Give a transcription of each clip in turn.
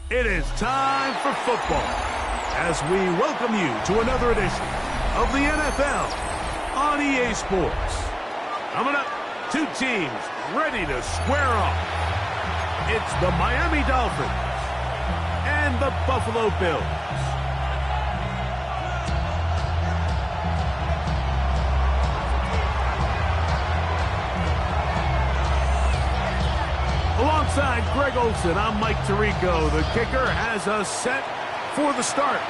It is time for football as we welcome you to another edition of the NFL on EA Sports. Coming up, two teams ready to square off. It's the Miami Dolphins and the Buffalo Bills. Alongside Greg Olsen, I'm Mike Tirico. The kicker has us set for the start.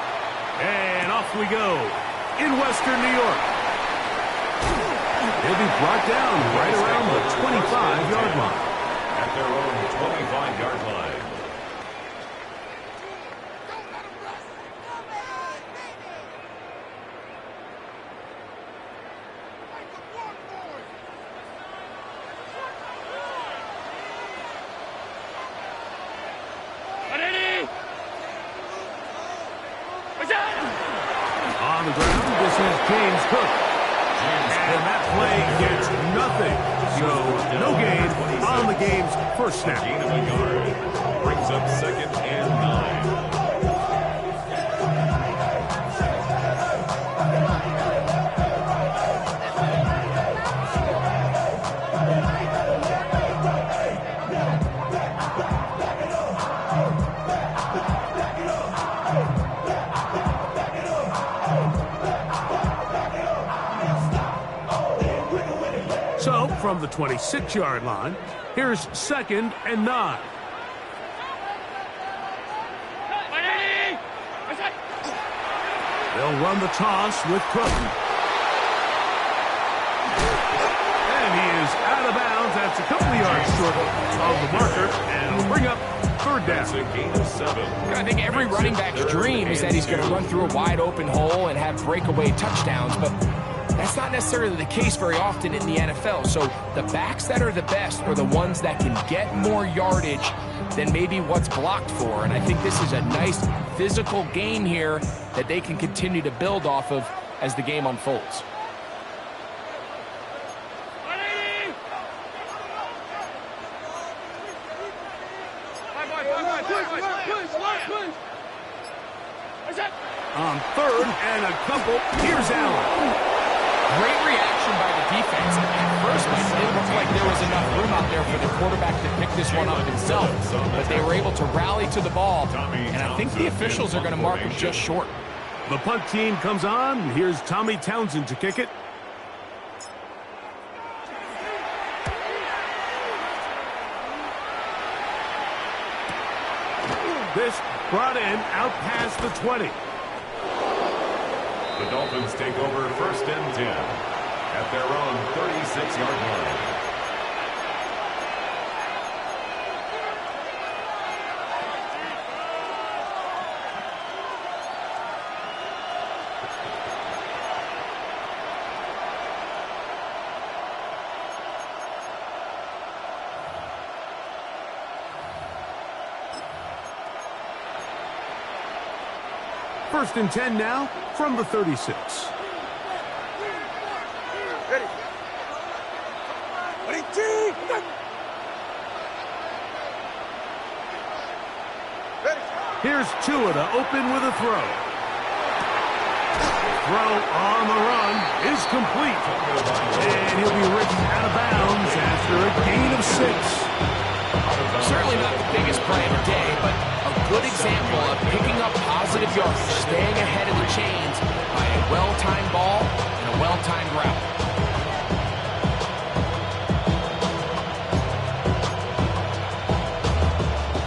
And off we go in Western New York. He'll be brought down right around the 25-yard line. At their own 25-yard line. On the ground, this is James Cook. And that play gets nothing. So, no gain on the game's first snap. Gain of a yard. Brings up 2nd and 9. So, from the 26-yard line, here's 2nd and 9. They'll run the toss with Cook. And he is out of bounds. That's a couple of yards short of the marker, and it'll bring up 3rd down. That's a gain of 7. I think every running back's dream is that he's going to run through a wide open hole and have breakaway touchdowns, but that's not necessarily the case very often in the NFL. So the backs that are the best are the ones that can get more yardage than maybe what's blocked for. And I think this is a nice physical gain here that they can continue to build off of as the game unfolds. On 3rd and a couple, here's Allen. Great reaction by the defense. At first, it didn't look like there was enough room out there for the quarterback to pick this one up himself. But they were able to rally to the ball, and I think the officials are going to mark him just short. The punt team comes on. Here's Tommy Townsend to kick it. This brought in out past the 20. The Dolphins take over 1st and 10 at their own 36-yard line. First and 10 now from the 36. Here's Tua to open with a throw. Throw on the run is complete. And he'll be written out of bounds after a gain of 6. Certainly not the biggest play of the day, but a good example of picking up positive yardage, staying ahead of the chains by a well-timed ball and a well-timed route.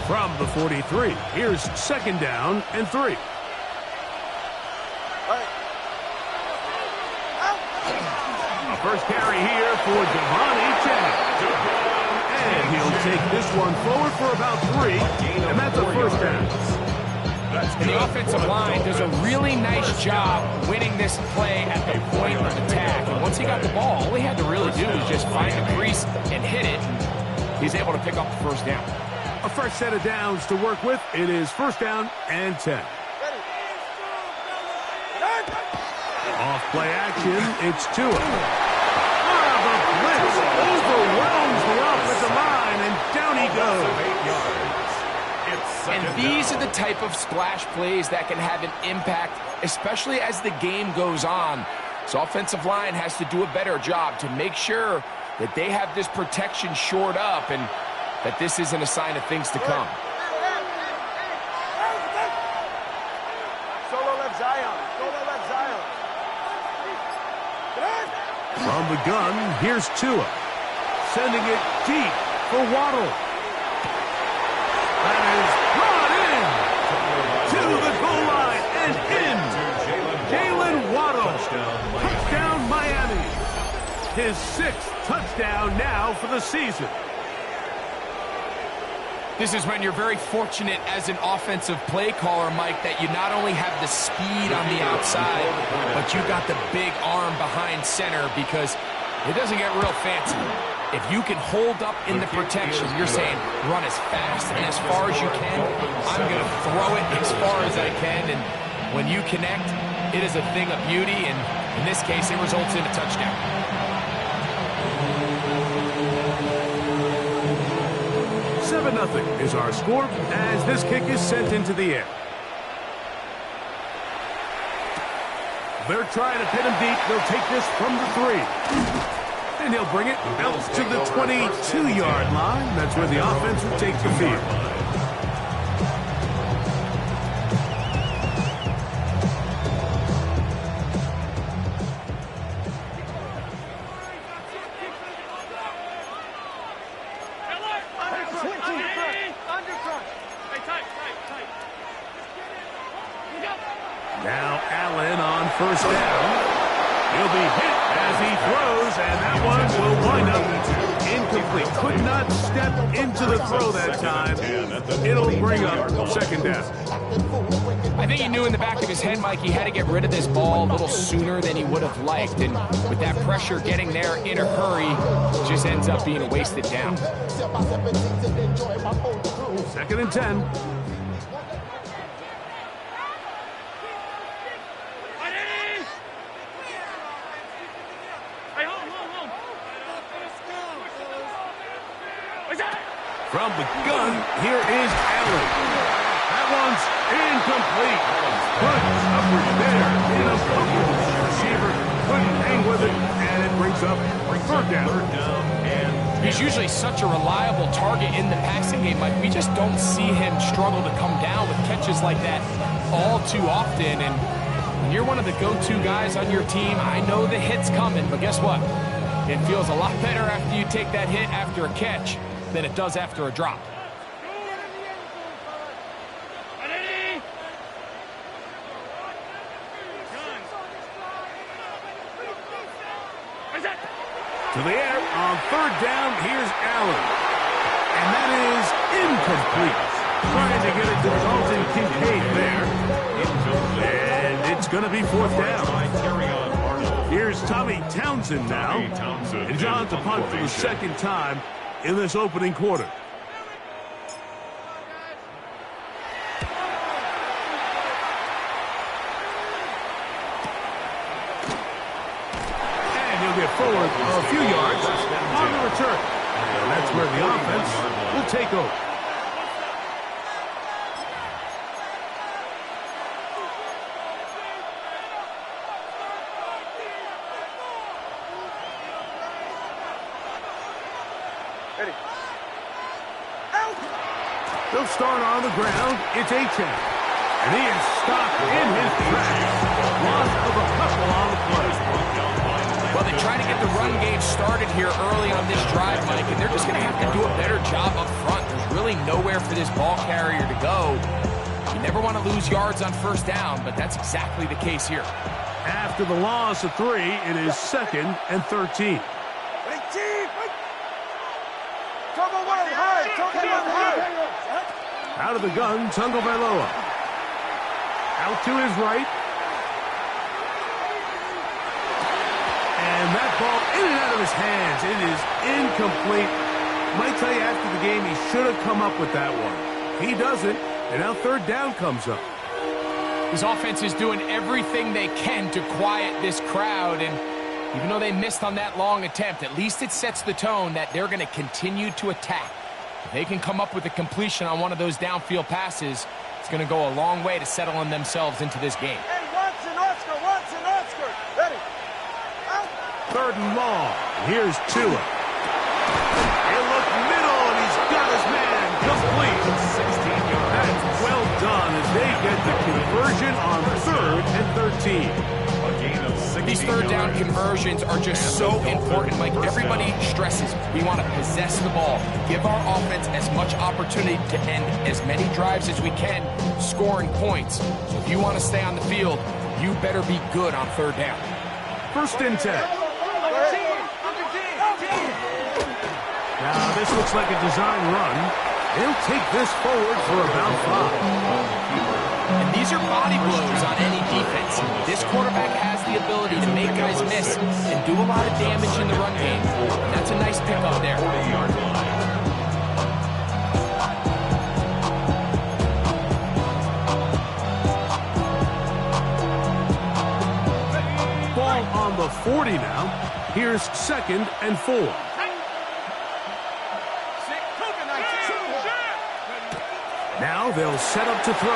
From the 43, here's 2nd down and 3. A first carry here for Devontae Chad. And he'll take this one forward for about 3, and that's a 1st down. And the offensive line does a really nice job winning this play at the point of attack. And once he got the ball, all he had to really do was just find the crease and hit it. And he's able to pick up the 1st down. A fresh set of downs to work with. It is 1st down and 10. Off play action, it's Tua. The blitz overwhelms the offensive line, and down he goes. And these are the type of splash plays that can have an impact, especially as the game goes on. So offensive line has to do a better job to make sure that they have this protection shored up and that this isn't a sign of things to come. Solo left Zion. Solo left Zion. From the gun, here's Tua. Sending it deep for Waddle. That is brought in to the goal line and in. Jalen Waddle. Touchdown Miami. His 6th touchdown now for the season. This is when you're very fortunate as an offensive play caller, Mike, that you not only have the speed on the outside, but you got the big arm behind center because it doesn't get real fancy. If you can hold up in the protection, you're saying run as fast and as far as you can. I'm going to throw it as far as I can. And when you connect, it is a thing of beauty. And in this case, it results in a touchdown. 7-0 is our score as this kick is sent into the air. They're trying to pin him deep. They'll take this from the 3. And he'll bring it out to the 22-yard line. That's where the offense will take the field. Now Allen on first down. He'll be hit as he throws, and that one will wind up incomplete. Could not step into the throw that time. It'll bring up 2nd down. I think he knew in the back of his head, Mike, he had to get rid of this ball a little sooner than he would have liked. And with that pressure getting there in a hurry, it just ends up being a wasted down. 2nd and 10. From the gun, here is Allen. That one's incomplete. Good coverage there in a bubble. Receiver couldn't hang with it, and it brings up 3rd down. He's usually such a reliable target in the passing game. Like, we just don't see him struggle to come down with catches like that all too often. And when you're one of the go-to guys on your team, I know the hit's coming, but guess what? It feels a lot better after you take that hit after a catch than it does after a drop. To the air on 3rd down, here's Allen. And that is incomplete. Trying to get it to Dalton Kincaid there. And it's going to be 4th down. Here's Tommy Townsend now. And John to punt for the 2nd time in this opening quarter. And he'll get forward a few yards on the return. And that's where the offense will take over. They'll start on the ground. It's Achane. And he is stopped in his tracks. Loss of a couple on the play. Well, they try to get the run game started here early on this drive, Mike, and they're just going to have to do a better job up front. There's really nowhere for this ball carrier to go. You never want to lose yards on 1st down, but that's exactly the case here. After the loss of 3, it is 2nd and 13. Out of the gun, Tagovailoa. Out to his right. And that ball in and out of his hands. It is incomplete. Might tell you after the game he should have come up with that one. He doesn't, and now 3rd down comes up. His offense is doing everything they can to quiet this crowd, and even though they missed on that long attempt, at least it sets the tone that they're going to continue to attack. If they can come up with a completion on one of those downfield passes, it's going to go a long way to settling themselves into this game. Hey, Watson, Oscar, Watson, Oscar. Ready. Out. 3rd and long. Here's Tua. He'll look middle, and he's got his man complete. 16 yards. That's well done as they get the conversion on 3rd and 13. A gain of 16 These third down yards. conversions are just so important. Like everybody stresses, we want to possess the ball, give our offense as much opportunity to end as many drives as we can, scoring points. So if you want to stay on the field, you better be good on 3rd down. 1st and 10. Now, this looks like a design run. They'll take this forward for about 5. And these are body blows on any defense. This quarterback has the ability to make guys miss and do a lot of damage in the run game. And that's a nice pickup there. 40-yard line. Ball on the 40 now. Here's 2nd and 4. Now they'll set up to throw.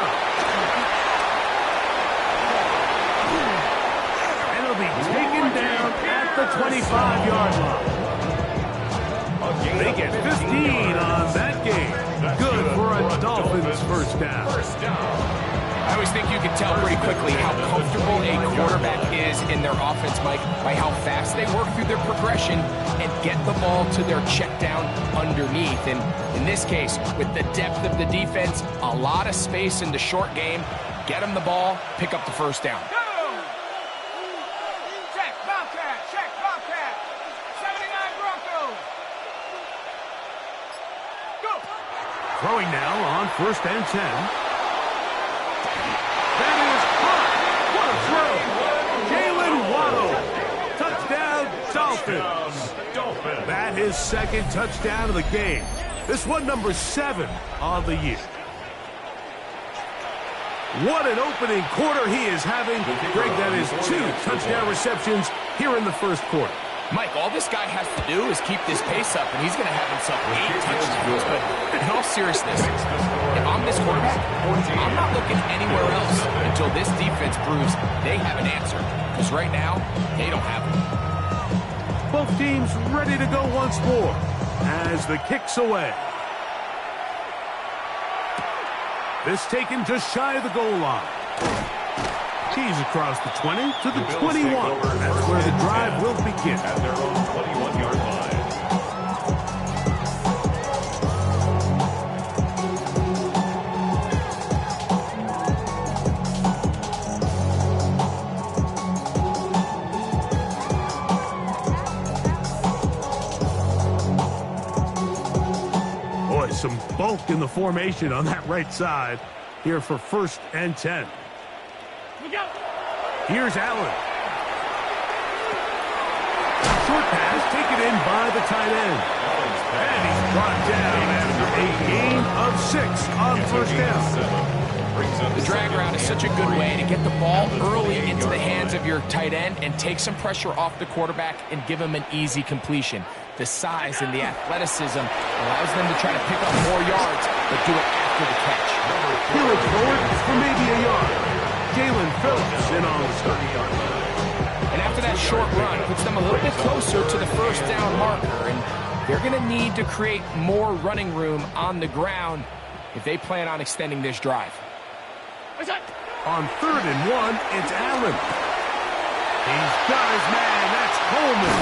And it'll be taken down at the 25-yard line. They get 15 on that game. Good for a Dolphins 1st down. I always think you can tell pretty quickly how comfortable a quarterback is in their offense, Mike, by how fast they work through their progression and get the ball to their check down underneath. And in this case, with the depth of the defense, a lot of space in the short game, get them the ball, pick up the 1st down. Check, Bobcat, check, Bobcat. 79 Broncos. Go. Throwing now on 1st and 10. That is caught. What a throw. Jalen Waddle. Touchdown, Dolphins. That is 2nd touchdown of the game. This one number 7 on the year. What an opening quarter he is having. Greg, that is 2 touchdown receptions here in the 1st quarter. Mike, all this guy has to do is keep this pace up, and he's going to have himself 8 touchdowns. But in all seriousness, if I'm this quarterback, I'm not looking anywhere else until this defense proves they have an answer. Because right now, they don't have one. Both teams ready to go once more as the kick's away. This taken just shy of the goal line. He's across the 20 to the 21. That's where the drive will begin. At their own 21-yard line. Boy, some bulk in the formation on that right side here for 1st and 10. Here's Allen. Short pass taken in by the tight end. And he's brought down after a gain of 6 on 1st down. The drag route is such a good way to get the ball early into the hands of your tight end and take some pressure off the quarterback and give him an easy completion. The size and the athleticism allows them to try to pick up more yards, but do it after the catch. He'll look forward for maybe a yard. Jalen Phillips in on the 30-yard line. And after that short run, puts them a little bit closer to the 1st down marker. And they're going to need to create more running room on the ground if they plan on extending this drive. On 3rd and 1, it's Allen. He's got his man. That's Coleman.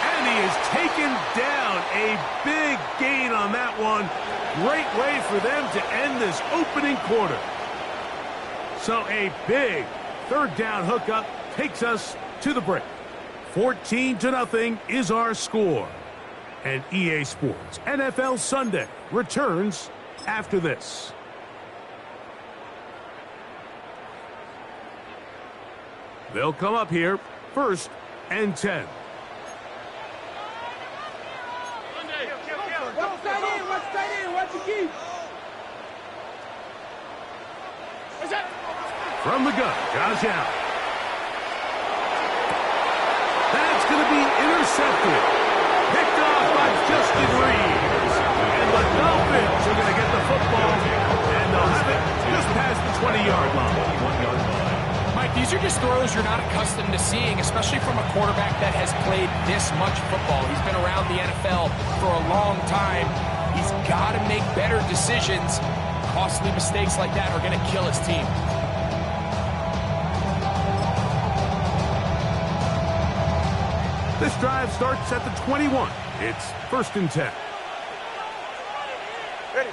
And he is taken down. A big gain on that one. Great way for them to end this opening quarter. So a big 3rd down hookup takes us to the break. 14-0 is our score. And EA Sports NFL Sunday returns after this. They'll come up here 1st and 10. What's tight end? What's the key? From the gun, Josh Allen. That's going to be intercepted. Picked off by Justin Reed. the Dolphins are going to get the football, and they'll have it just past the 20-yard line. Mike, these are just throws you're not accustomed to seeing, especially from a quarterback that has played this much football. He's been around the NFL for a long time. He's got to make better decisions. Costly mistakes like that are going to kill his team. This drive starts at the 21. It's 1st and 10. Ready.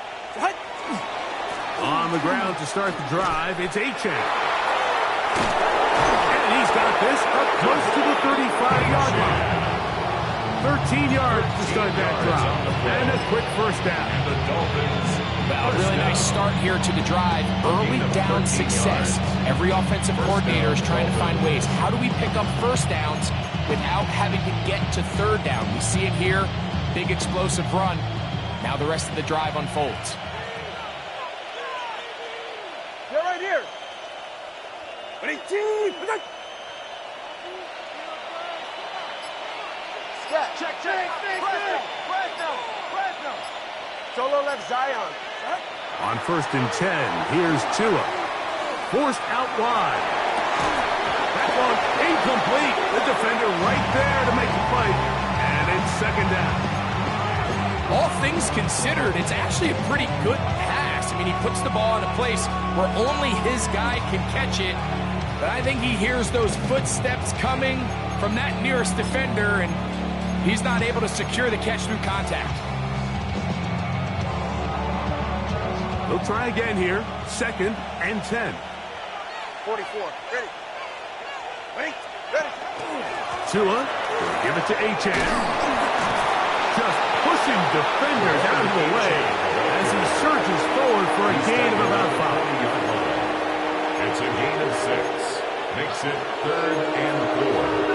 On the ground to start the drive, it's Achane. And he's got this up close to the 35-yard line. 13 yards to start that drive. And a quick first down. The Dolphins. Well, a really nice start here to the drive. Early down success. Every offensive coordinator is trying to find ways. How do we pick up first downs without having to get to third down? We see it here. Big explosive run. Now the rest of the drive unfolds. Get right here. Ready? Check. Press now. Solo left Zion. On 1st and 10, here's Tua. Forced out wide. That one incomplete. The defender right there to make the play. And it's 2nd down. All things considered, it's actually a pretty good pass. I mean, he puts the ball in a place where only his guy can catch it. But I think he hears those footsteps coming from that nearest defender, and he's not able to secure the catch through contact. They'll try again here. 2nd and 10. 44. Ready. Tua will give it to Achane. Just pushing defenders out of the way as he surges forward for a gain of about 5. It's a gain of 6. Makes it 3rd and 4.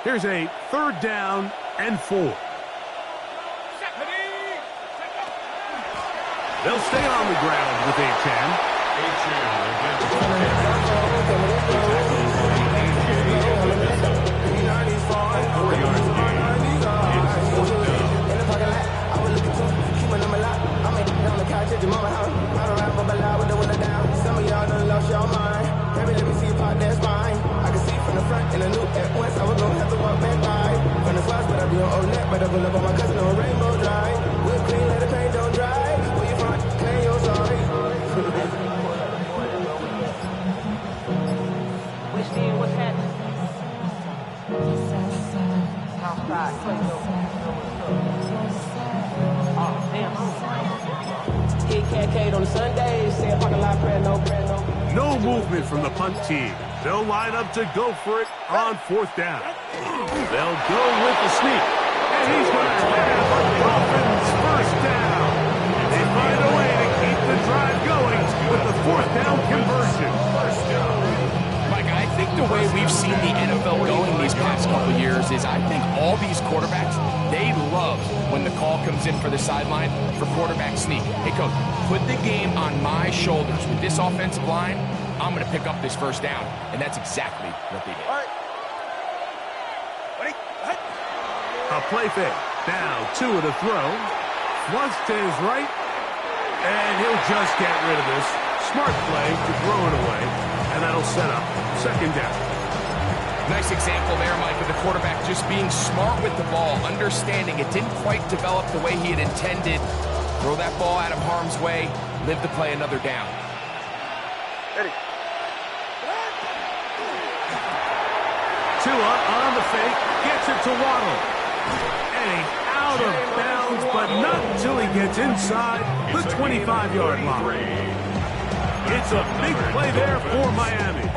Here's a 3rd down and 4. They'll stay on the ground with Achane. Some of y'all done lost your mind. Baby, let me see a part that's mine. I can see from the front and I knew at once I was gonna have to walk back by. From the spots, but I be on old neck, but I pull up on my cousin on Rainbow Drive. Whip clean, let the paint don't dry. Where you from? Claim your sorry. Which team? What's happening? Outside. Oh, damn. Hit Cat on the Sundays. Say a parking lot prayer, no prayer, no. No movement from the punt team. They'll line up to go for it on 4th down. They'll go with the sneak. And he's going to have a Dolphins first down. They find a way to keep the drive going with the 4th down conversion. Mike, I think the way we've seen the NFL going these past couple years is I think all these quarterbacks, they love when the call comes in for the sideline for quarterback sneak. Hey, coach, put the game on my shoulders. With this offensive line, I'm going to pick up this first down. And that's exactly what they did. All right. Ready? A play fake. Now Tua to throw. Flush to his right. And he'll just get rid of this. Smart play to throw it away. And that'll set up 2nd down. Nice example there, Mike, of the quarterback just being smart with the ball, understanding it didn't quite develop the way he had intended. Throw that ball out of harm's way, live to play another down. Ready. Tua on the fake, gets it to Waddle. And he's out of bounds, but not until he gets inside the 25-yard line. It's a big play there for Miami.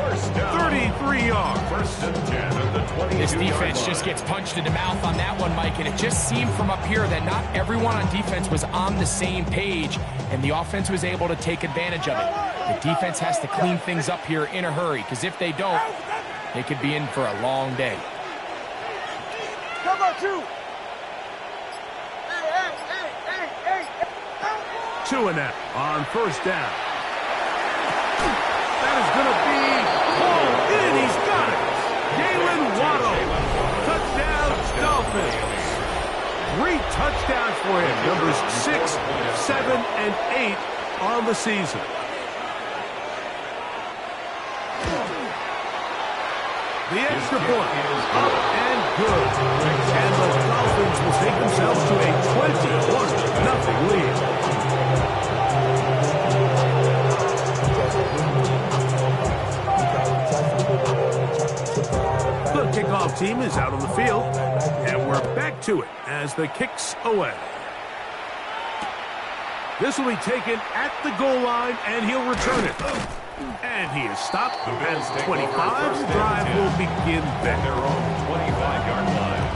33 yards. 1st and 10 at the 22. This defense just gets punched in the mouth on that one, Mike, and it just seemed from up here that not everyone on defense was on the same page, and the offense was able to take advantage of it. The defense has to clean things up here in a hurry, because if they don't, they could be in for a long day. Come on, 2. Hey. Tua now on first down. That is going to be hauled in. He's got it. Jalen Waddle. Touchdown, Dolphins. 3 touchdowns for him. Numbers 6, 7, and 8 on the season. The extra point up and good. And the Dolphins will take themselves to a 21-0 lead. The kickoff team is out on the field, and we're back to it as the kick's away. This will be taken at the goal line, and he'll return it. And he is stopped at 25. The drive will begin at their own 25-yard line.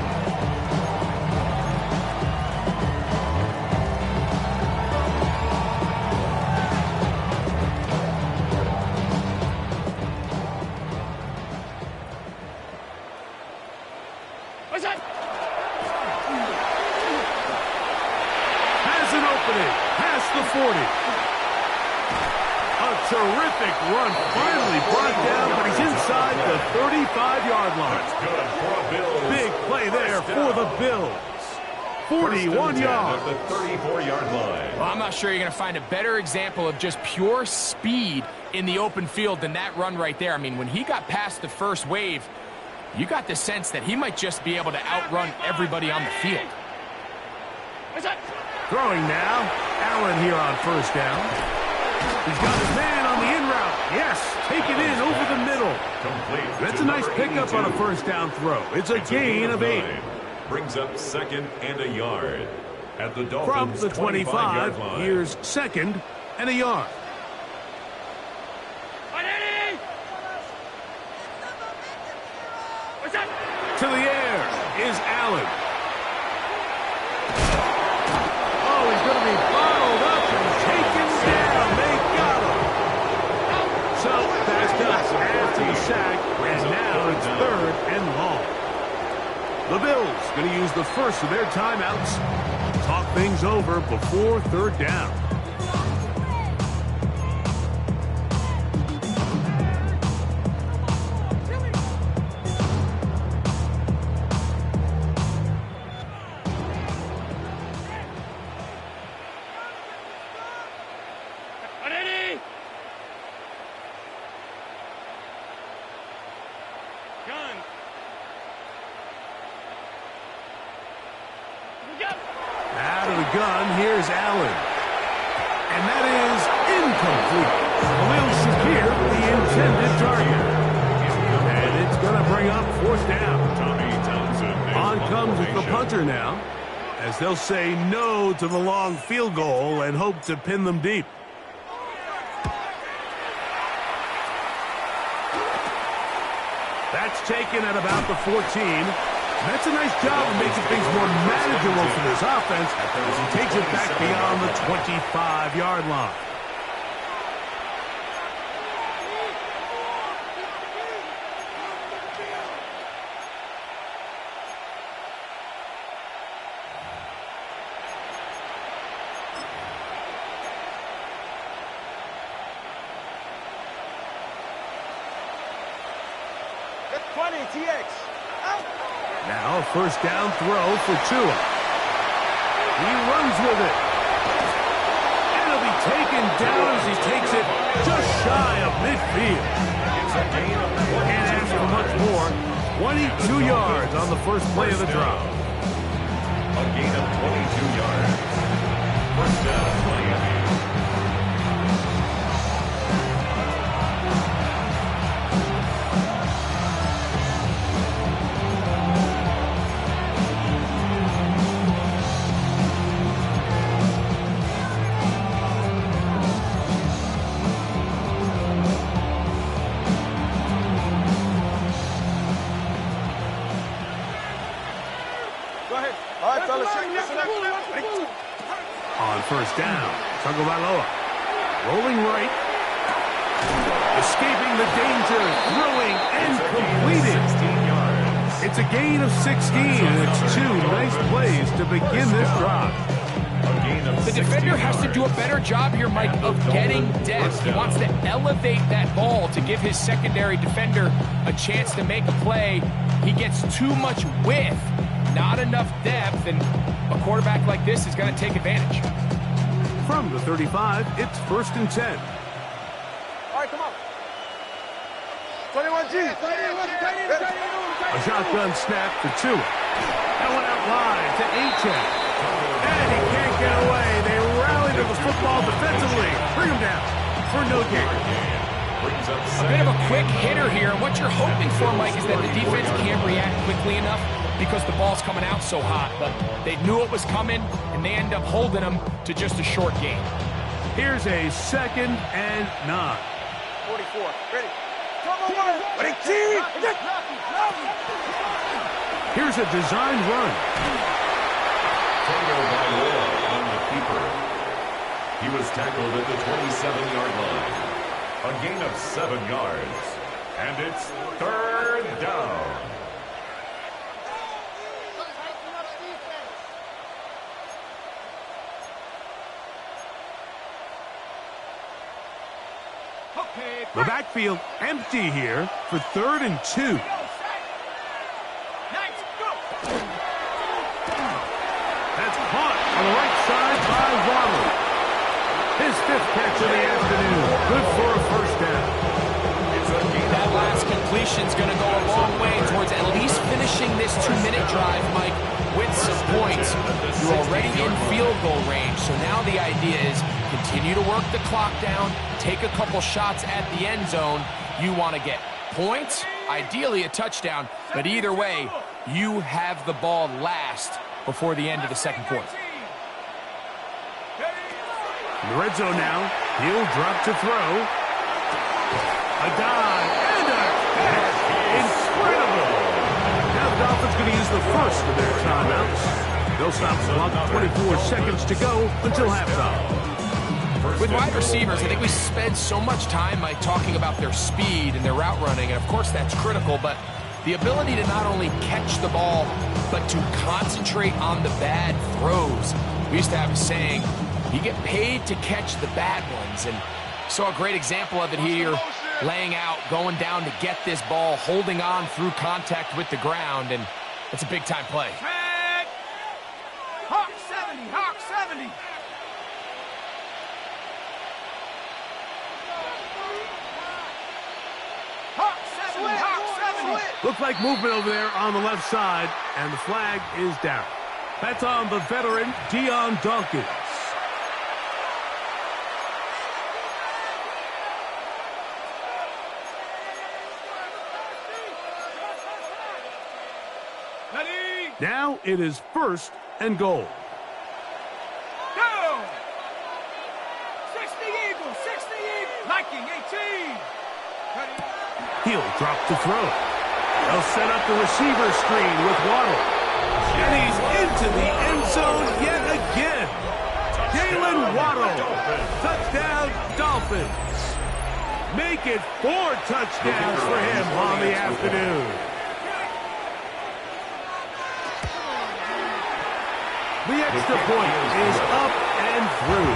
Has an opening past the 40. A terrific run, finally brought down, but he's inside the 35-yard line. That's good for a Bills. Big play there for the Bills. 41 yards. At the 34-yard line. Well, I'm not sure you're going to find a better example of just pure speed in the open field than that run right there. I mean, when he got past the first wave, you got the sense that he might just be able to outrun everybody on the field. Throwing now. Allen here on first down. He's got his man on the in route. Yes, take it in over the middle. Complete. That's a nice pickup on a first down throw. It's a gain of 8. Brings up 2nd and a yard. At the From Dolphins' the 25-yard 25, line. here's 2nd and a yard. To the air is Allen. Oh, he's going to be bottled up and taken down. They got him. So that's us after the sack, and now it's 3rd and long. The Bills going to use the first of their timeouts. Talk things over before 3rd down. Out of the gun, here's Allen. And that is incomplete. Khalil Shakir, the intended target. And it's going to bring up 4th down. Tommy Townsend. On comes the punter now, as they'll say no to the long field goal and hope to pin them deep. That's taken at about the 14. That's a nice job of making things more manageable for this offense as he takes it back beyond the 25-yard line. Now a first down throw for Tua. He runs with it. And it'll be taken down as he takes it just shy of midfield. Can't ask for much more. 22 yards on the first play of the drive. A gain of 22 yards. First down, Miami. On first down, Tagovailoa rolling right, escaping the danger, throwing and completed. It's a gain of 16, and it's 2 nice plays to begin this drive. gain of The 16 defender has to yards. do a better job here, Mike, of getting depth. He wants to elevate that ball to give his secondary defender a chance to make a play. He gets too much width, not enough depth, and a quarterback like this is going to take advantage. From the 35, it's 1st and 10. All right, come on. 21G. A shotgun snap for Tua. That went out wide to Achane. And he can't get away. They rally to the football defensively. Bring him down for no gain. Brings up A bit of a quick hitter here, and what you're hoping for, Mike, is that the defense can't react quickly enough because the ball's coming out so hot. But they knew it was coming, and they end up holding them to just a short gain. Here's a 2nd and 9. 44. Ready. Come on. Here's a designed run. Tango by Will on the keeper. He was tackled at the 27-yard line. A gain of 7 yards. And it's 3rd down. Okay. The backfield empty here for 3rd and 2. Nice. Go. That's caught on the right side by Waddle. His 5th catch of the afternoon. Good for a 1st down. That last completion's going to go a long way towards at least finishing this 2-minute drive, Mike, with some points. You're already in field goal range, so now the idea is continue to work the clock down, take a couple shots at the end zone. You want to get points, ideally a touchdown, but either way, you have the ball last before the end of the 2nd quarter. In the red zone now, he'll drop to throw. A dive and a catch. Incredible. Now the Dolphins going to use the first of their timeouts. They'll stop the clock. 24 seconds to go until halftime. With wide receivers, I think we spend so much time by talking about their speed and their route running, and of course that's critical, but the ability to not only catch the ball, but to concentrate on the bad throws. We used to have a saying, you get paid to catch the bad ones, and saw a great example of it here, laying out, going down to get this ball, holding on through contact with the ground, and it's a big-time play. Track. Hawk 70. Hawk 70. Hawk 70. Hawk 70. Looks like movement over there on the left side, and the flag is down. That's on the veteran, Dion Dawkins. Ready. Now it is 1st and goal. Go. 60 Eagles. 60 Eagles. Liking 18. Ready. He'll drop to throw. They'll set up the receiver screen with Waddle. And he's into the end zone yet again. Jalen Waddle. Touchdown, Dolphins. Make it 4 touchdowns for him on the afternoon. The extra point is up and through.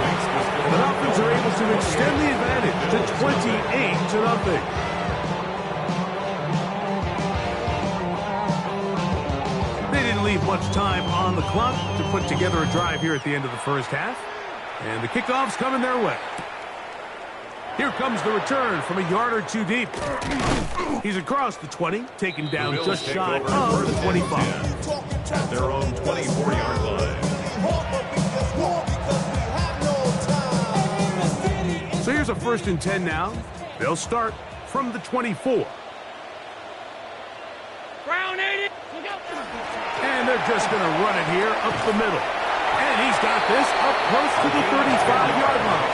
The Dolphins are able to extend the advantage to 28-0. They didn't leave much time on the clock to put together a drive here at the end of the first half. And the kickoff's coming their way. Here comes the return from a yard or two deep. He's across the 20, taken down just shy of the 25. At their own 24-yard line. So here's a 1st and 10 now. They'll start from the 24. Brown 80. And they're just going to run it here up the middle. And he's got this up close to the 35-yard line.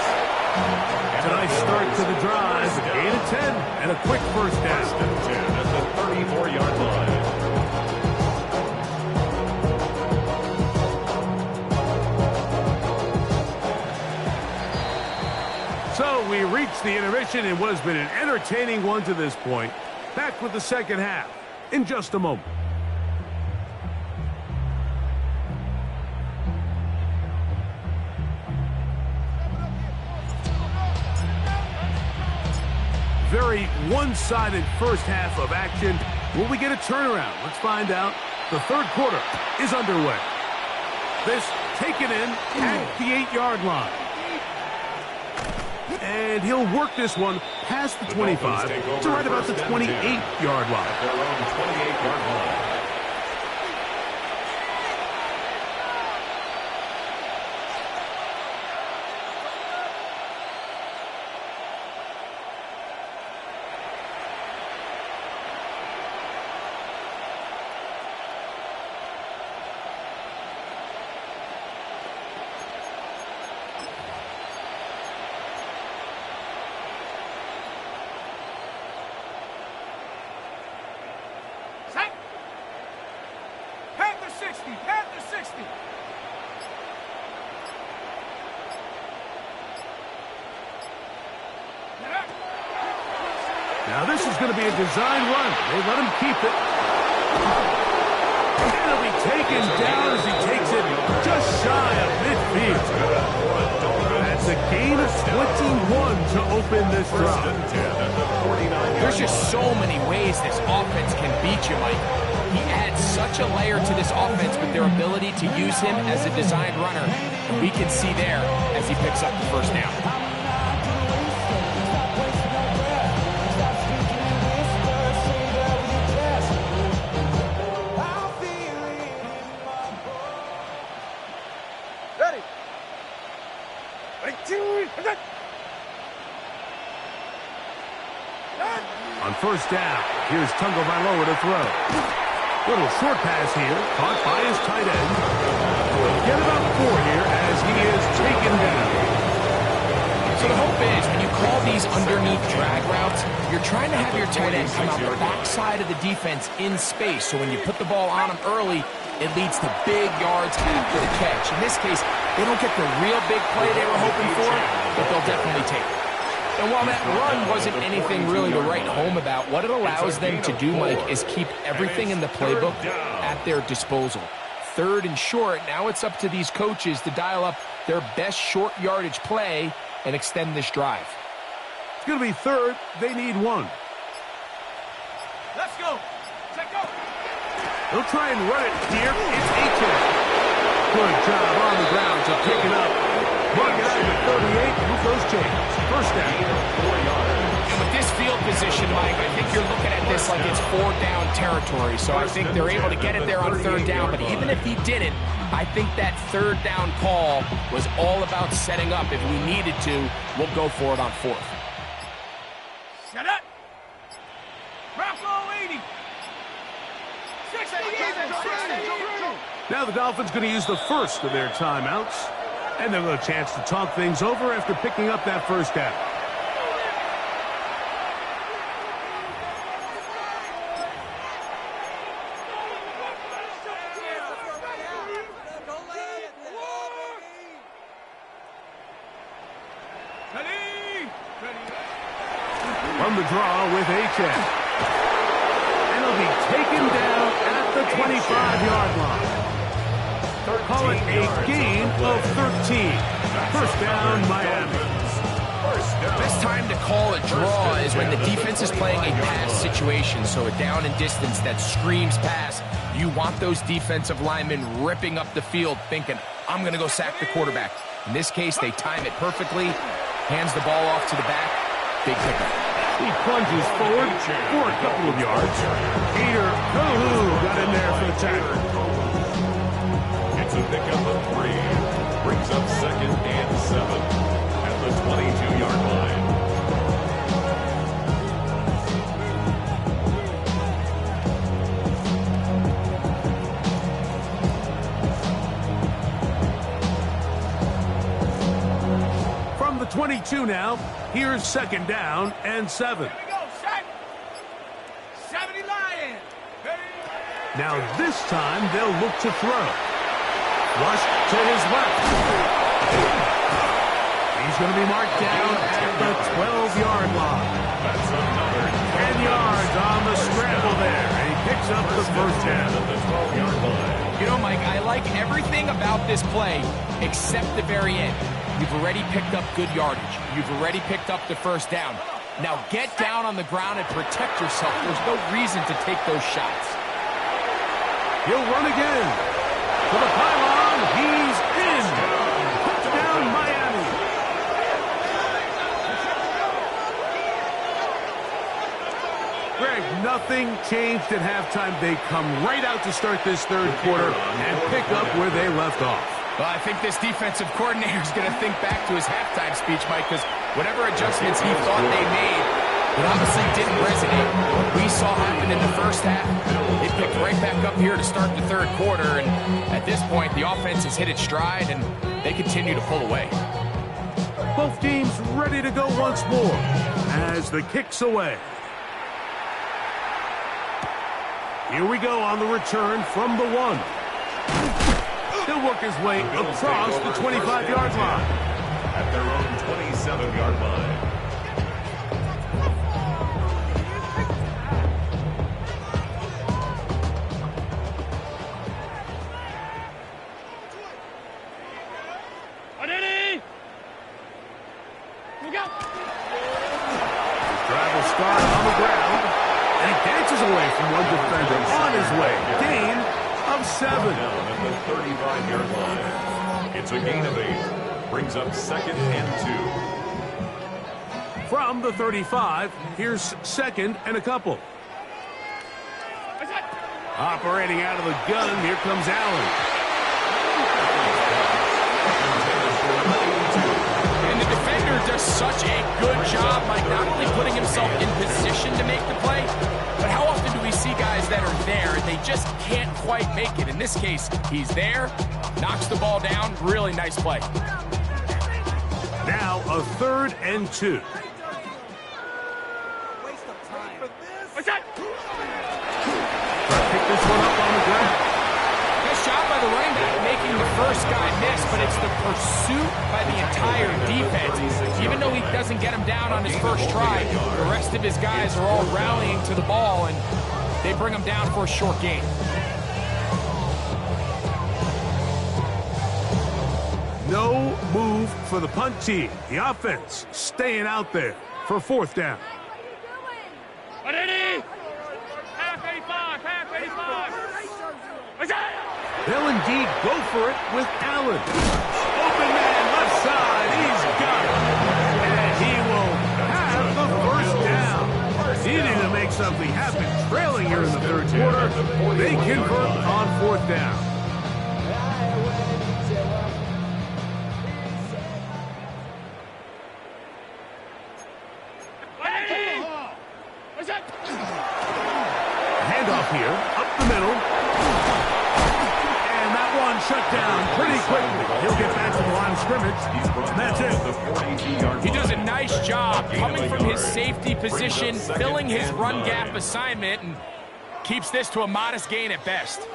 It's a nice start to the drive. Gain of 10 and a quick 1st down. 10 at the 34-yard line. So we reached the intermission in what has been an entertaining one to this point. Back with the second half in just a moment. very one-sided first half of action. Will we get a turnaround? Let's find out. The third quarter is underway. This taken in at the 8-yard line. And he'll work this one past the 25 to right about the 28-yard line. At their own 28-yard line. Now this is going to be a design run. They let him keep it. And he'll be taken down as he takes it just shy of midfield. That's a gain of 21 to open this drive. There's just so many ways this offense can beat you, Mike. He adds such a layer to this offense with their ability to use him as a designed runner. And we can see there as he picks up the first down. On first down, here's Tagovailoa to throw. Little short pass here, caught by his tight end. He'll get about 4 here as he is taken down. So the hope is when you call these underneath drag routes, you're trying to have your tight end come out the backside of the defense in space. So when you put the ball on him early, it leads to big yards after the catch. In this case, they don't get the real big play they were hoping for, but they'll definitely take it. And while that run wasn't anything really to write home about, what it allows them to do, Mike, is keep everything in the playbook at their disposal. Third and short, now it's up to these coaches to dial up their best short yardage play and extend this drive. It's going to be third. They need one. Let's go. Check go. They'll try and run it here. It's Aiken. Good job on the ground to pick it up. Mark it out at 38. Who goes James? First down. 4 yards. And with this field position, Mike, I think you're looking at this like it's 4-down territory. So I think they're able to get it there on third down. But even if he didn't, I think that third down call was all about setting up. If we needed to, we'll go for it on fourth. Shut up. Bronco 80. 60. Now the Dolphins going to use the first of their timeouts. And they'll have a chance to talk things over after picking up that first down. From the draw with H.N. And he'll be taken down at the 25-yard line. Call it a gain of 13. First down, Miami. Best time to call a draw is when the defense is playing a pass situation, so a down and distance that screams pass. You want those defensive linemen ripping up the field thinking, I'm going to go sack the quarterback. In this case, they time it perfectly, hands the ball off to the back, big pickup. He plunges forward for a couple of yards. Peter Kohou got in there for the tackle. It's a pickup of 3. Brings up 2nd and 7 at the 22-yard line. From the 22 now, here's 2nd down and 7. Here we go. Set. 70 Lions. Now this time they'll look to throw. Rush to his left. He's going to be marked down at the 12-yard line. That's another 10 yards on the scramble there, and he picks up the first down. at the 12-yard line. You know, Mike, I like everything about this play except the very end. You've already picked up good yardage. You've already picked up the first down. Now get down on the ground and protect yourself. There's no reason to take those shots. He'll run again. To the pylon. He's in. Touchdown, Miami. Greg, nothing changed at halftime. They come right out to start this third quarter and pick up where they left off. Well, I think this defensive coordinator is going to think back to his halftime speech, Mike, because whatever adjustments he thought they made, it obviously didn't resonate. What we saw happen in the first half, it picked right back up here to start the third quarter, and at this point, the offense has hit its stride, and they continue to pull away. Both teams ready to go once more as the kick's away. Here we go on the return from the 1. He'll work his way across the 25-yard line. At their own 27-yard line. Drive will start on the ground, and he dances away from one defender on his way. Gain of 7. Down at the 35-yard line. It's a gain of 8. Brings up 2nd and 2. From the 35, here's 2nd and a couple. Operating out of the gun, here comes Allen. And the defender does such a good job, like not only putting himself in position to make the play, but how often do we see guys that are there and they just can't quite make it? In this case, he's there, knocks the ball down, really nice play. Now a 3rd and 2. Pick this one up on the ground. Nice job by the running back making the first guy miss, but it's the pursuit by the entire defense. Even though he doesn't get him down on his first try, the rest of his guys are all rallying to the ball, and they bring him down for a short gain. No move for the punt team. The offense staying out there for 4th down. They'll indeed go for it with Allen. Open man, left side. He's got it. And he will have the first down. Needing to make something happen. Trailing here in the third quarter. They convert on 4th down. Handoff here, up the middle. And that one shut down pretty quickly. He'll get back to the line of scrimmage. And that's it. He does a nice job coming from his safety position, filling his run gap assignment, and keeps this to a modest gain at best.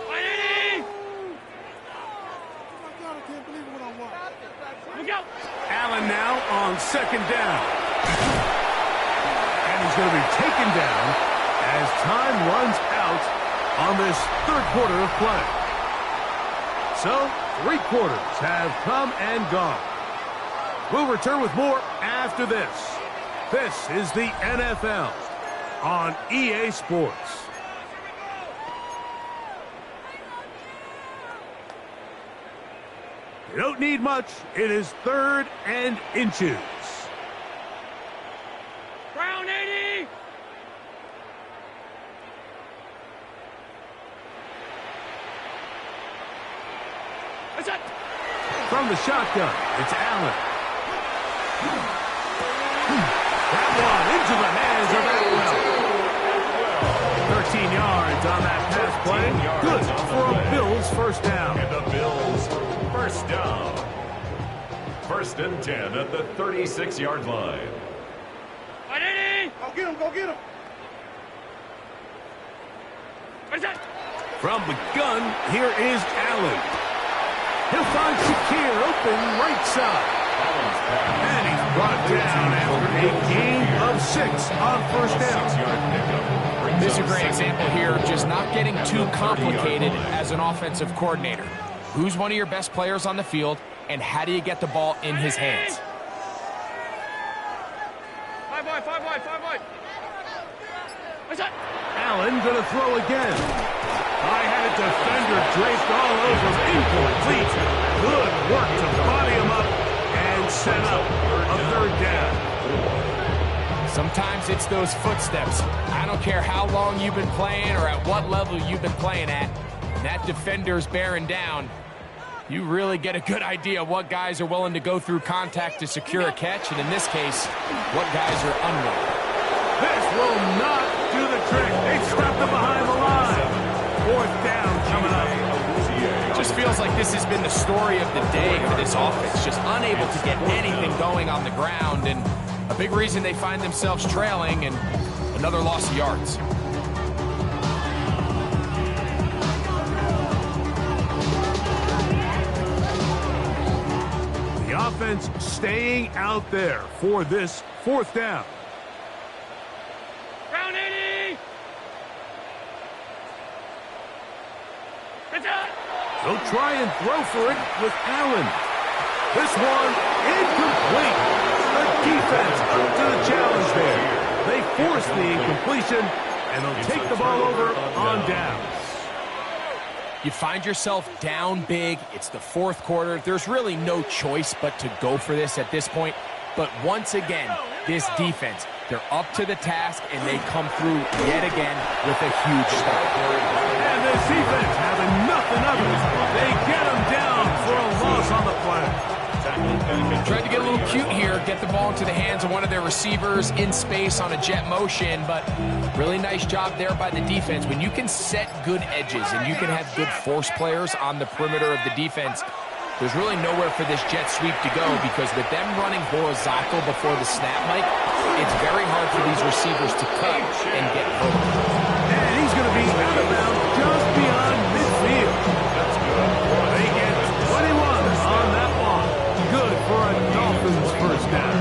Allen now on 2nd down. And he's going to be taken down as time runs out on this third quarter of play. So, 3 quarters have come and gone. We'll return with more after this. This is the NFL on EA Sports. You don't need much. It is 3rd and inches. Brown 80! From the shotgun, it's Allen. That one into the hands of Atwell. 13 yards on that pass play. Good for a Bills first down. And the Bills first down. 1st and 10 at the 36-yard line. Go get him, go get him! From the gun, here is Allen. He'll find Shakir open right side. And he's brought down after a gain of 6 on first down. This is a great example here of just not getting too complicated as an offensive coordinator. Who's one of your best players on the field, and how do you get the ball in his hands? 5 wide, 5 wide, 5 wide. What's that? Allen going to throw again. High-headed defender draped all over. Incomplete. Good work to body him up and set up a third down. Sometimes it's those footsteps. I don't care how long you've been playing or at what level you've been playing at. When that defender's bearing down, you really get a good idea of what guys are willing to go through contact to secure a catch, and in this case, what guys are unwilling. This will not do the trick. They stopped him behind the line. Fourth down coming up. Just feels like this has been the story of the day for this offense. Just unable to get anything going on the ground, and a big reason they find themselves trailing and another loss of yards. The offense staying out there for this fourth down. Round 80. It's out. They'll try and throw for it with Allen. This one incomplete. The defense up to the challenge there. They force the incompletion, and they'll take the ball over on downs. You find yourself down big. It's the fourth quarter. There's really no choice but to go for this at this point. But once again, this defense, they're up to the task, and they come through yet again with a huge stop. And this defense having nothing of it. They get him down for a loss on the play. Tried to get a little cute here, get the ball into the hands of one of their receivers in space on a jet motion, but really nice job there by the defense. When you can set good edges and you can have good force players on the perimeter of the defense, there's really nowhere for this jet sweep to go, because with them running horizontal before the snap, Mike, it's very hard for these receivers to cut and get vertical. And he's going to be out of bounds just beyond midfield. That's good. They get 21 on that one. Good for a Dolphins first down.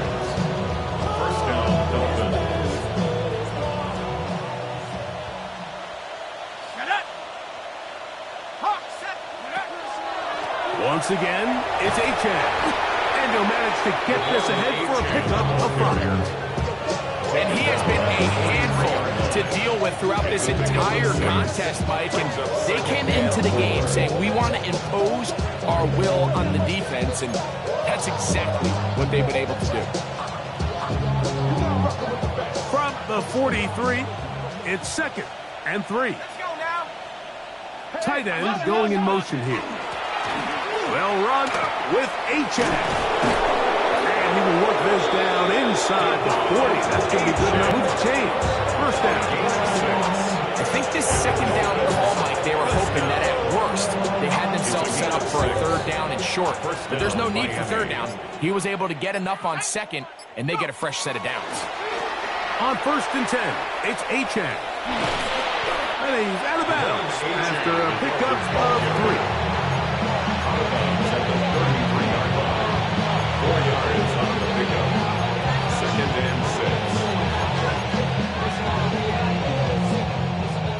First down, Dolphins. Shut up. Hawk, set. Once again, it's Achane. And he'll manage to get this ahead for a pickup of 5. And he has been a handful to deal with throughout this entire contest, Mike. And they came into the game saying, we want to impose our will on the defense, and that's exactly what they've been able to do. From the 43, it's 2nd and 3. Let's go now. Tight end going in motion here. Well run with Achane. And he will work this down inside the 40. That's going to be good enough with change. First down. I think this second down call, Mike, they were hoping that at worst they had themselves set up for a third down and short. But there's no need for third down. He was able to get enough on second, and they get a fresh set of downs. On 1st and 10, it's Achane. And he's out of bounds after a pickup of 3. 4 yards on the pickup. 2nd and 6.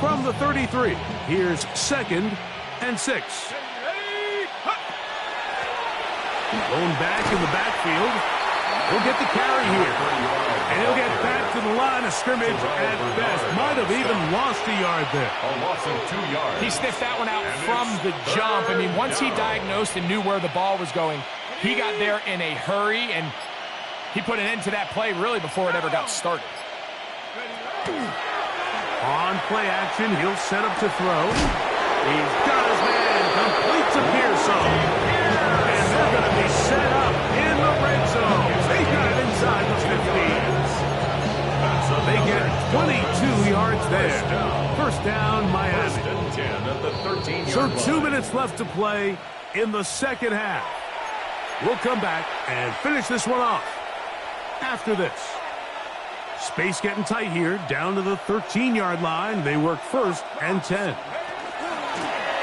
From the 33, here's 2nd and 6. Going back in the backfield. He'll get the carry here. And he'll get back to the line of scrimmage at best. Might have even lost a yard there. A loss of 2 yards. He sniffed that one out from the jump. I mean, once he diagnosed and knew where the ball was going, he got there in a hurry, and he put an end to that play really before it ever got started. On play action, he'll set up to throw. He's got his man, complete to Pearson. And they're going to be set up in the red zone. They got it inside the 15. So they get 22 yards there. First down, Miami. 1st and 10 at the 13-yard So line. 2 minutes left to play in the second half. We'll come back and finish this one off after this. Space getting tight here, down to the 13-yard line. They work 1st and 10.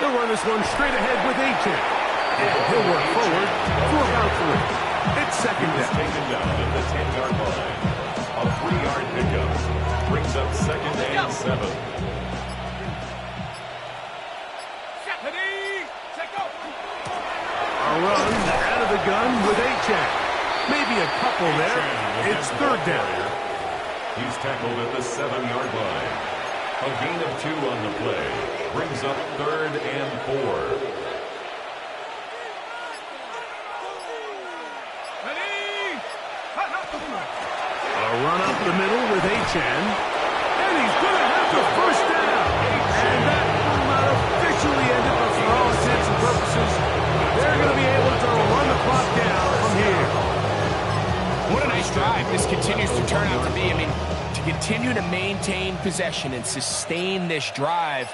They'll run this one straight ahead with Achane. And he'll work forward for about 3. It's 2nd down. Taken down at the 10-yard line. A 3-yard pickup brings up 2nd and 7. A run out of the gun with Achane. Maybe a couple there. It's 3rd down. He's tackled at the 7-yard line. A gain of 2 on the play. Brings up 3rd and 4. Ready? A run up the middle with Achane. And he's going to have the first down. And that will not officially end it, but for all intents and purposes, they're going to be able to run the clock down from here. What a nice drive this continues to turn out to be. I mean, to continue to maintain possession and sustain this drive,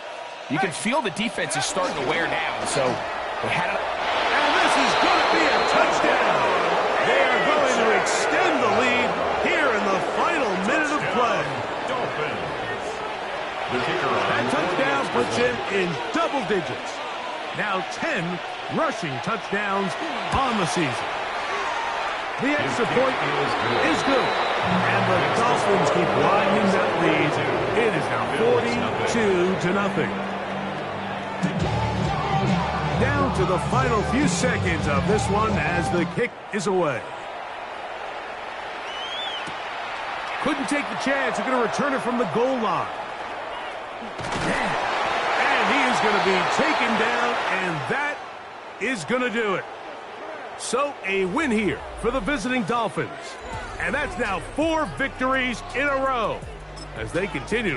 you can feel the defense is starting to wear down. So they had it. And this is going to be a touchdown. They are going to extend the lead here in the final minute of play. Dolphins. The kicker on That touchdown puts him in double digits. Now 10 rushing touchdowns on the season. The extra point is good. And the Dolphins keep widening that lead. It is now 42-0. Down to the final few seconds of this one as the kick is away. Couldn't take the chance. They're going to return it from the goal line. And he is going to be taken down, and that is going to do it. So a win here for the visiting Dolphins. And that's now 4 victories in a row as they continue.